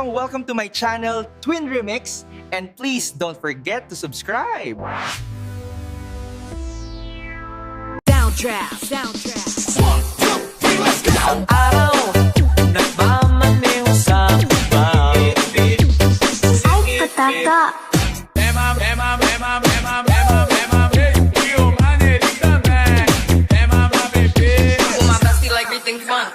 Welcome to my channel, Twinremix, and please don't forget to subscribe. Soundtrack. 1, 2, 3, let's go! Araw, nagmamaneho sa bahay. Ay, pataka. Umabasti like everything fun.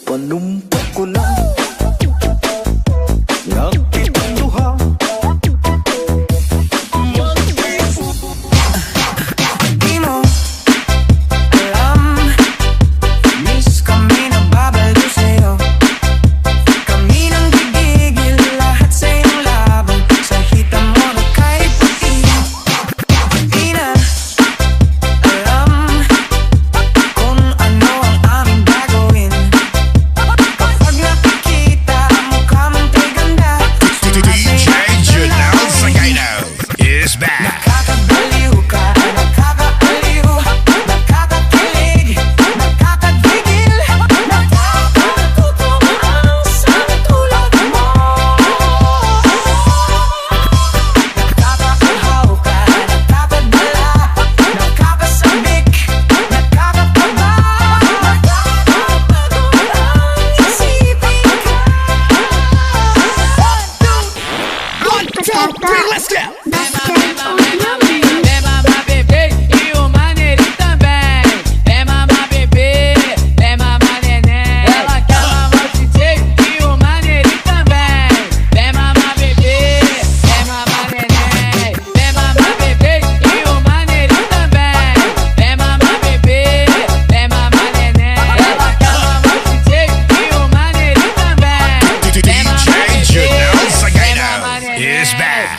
Panumpak ko lang nakitang duha. Di mo alam, miss kami nagbabalo sa'yo. Kami nang gigigil lahat sa iyong laban. Sa hita mo na kahit puti. Di na alam kung ano ang aming gagawin. Is back. Nakakabaliw ka, nakakaaliw, nakakakilig, nakakagigil, nakakatuto ang isang tulad mo. Nakakahaw ka, nakakadala, nakakasabik, nakakakaba, nakakapagod ang isipin ka. 1, 2, 3, let's go! Is back.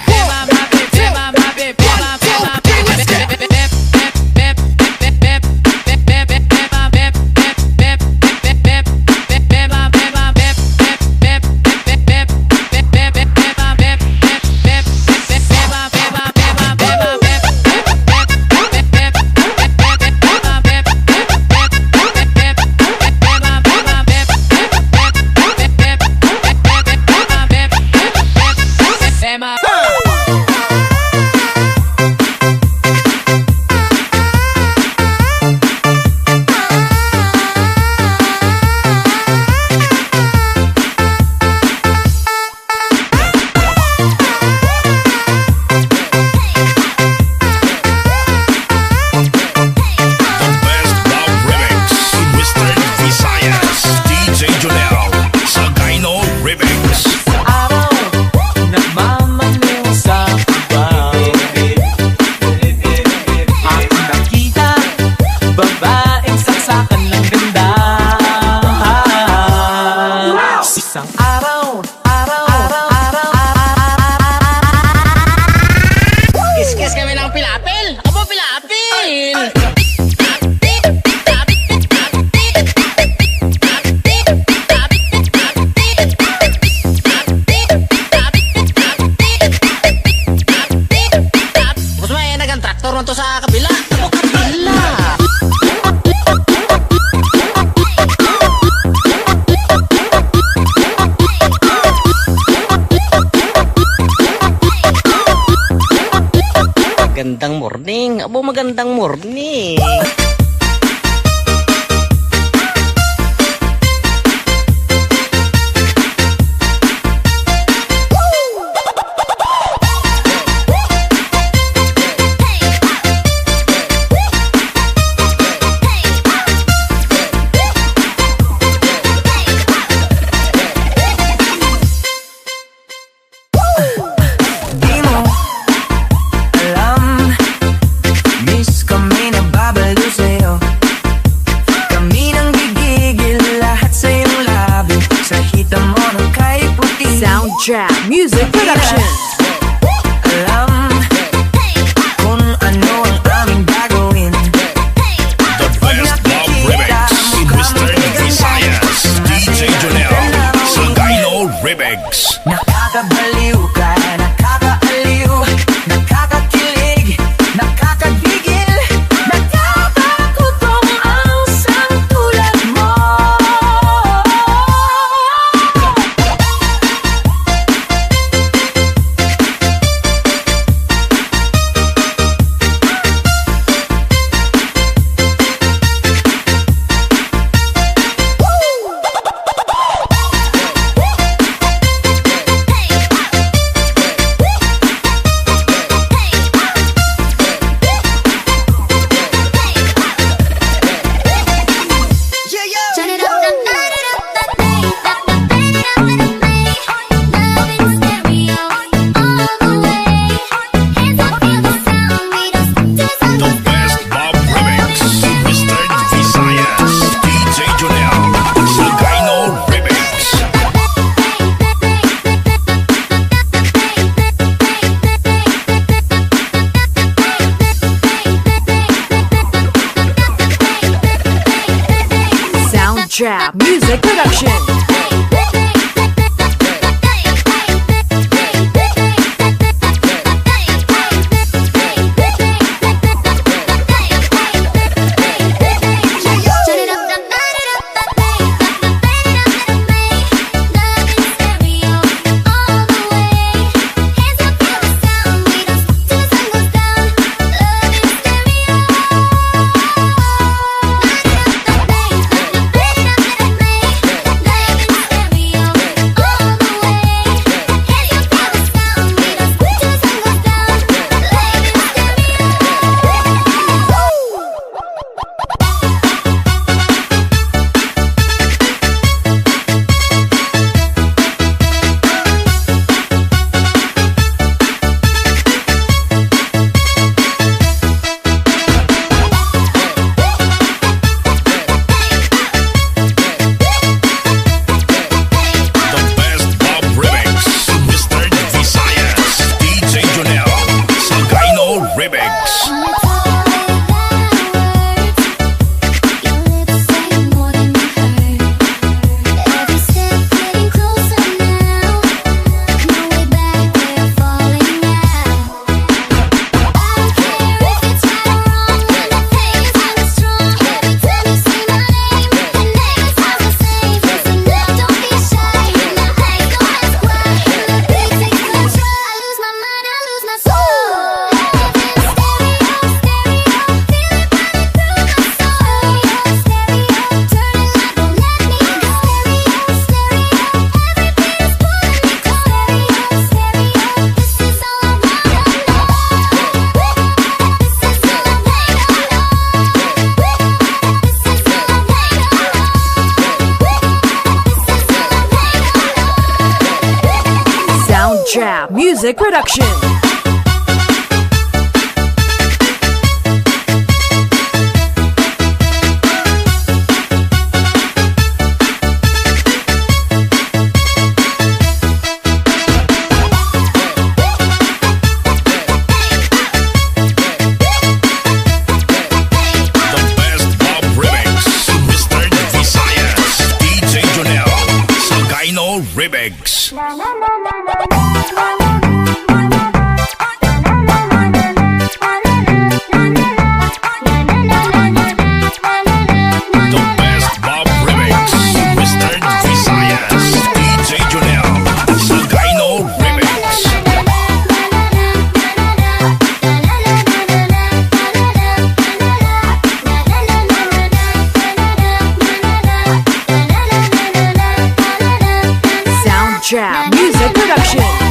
Kiss kami ng pilapil! Abo, pilapil! Mas may nagang traktor nito sa kabila. Abo, kabila! Magandang morning. Abo, magandang morning. Di mo alam, miss kami nagbabalo sa'yo. Soundtrap Music Production. Soundtrap Music Production. Remix. Soundtrap Music Production.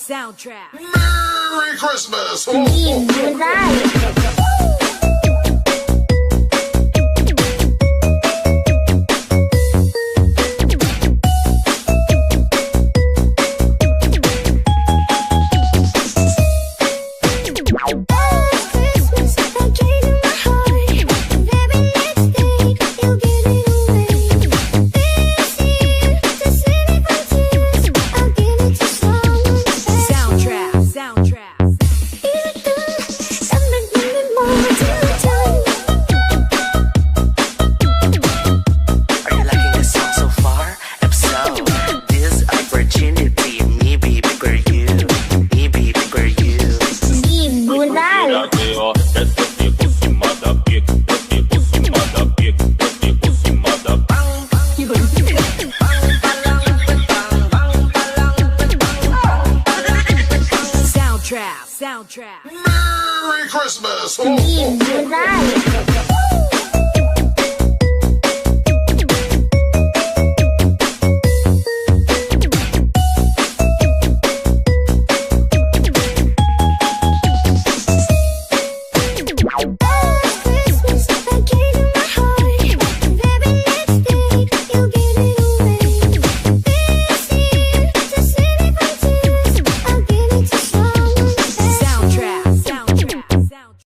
Soundtrap. Merry Christmas! Soundtrap. Merry Christmas! Ho, ho, ho.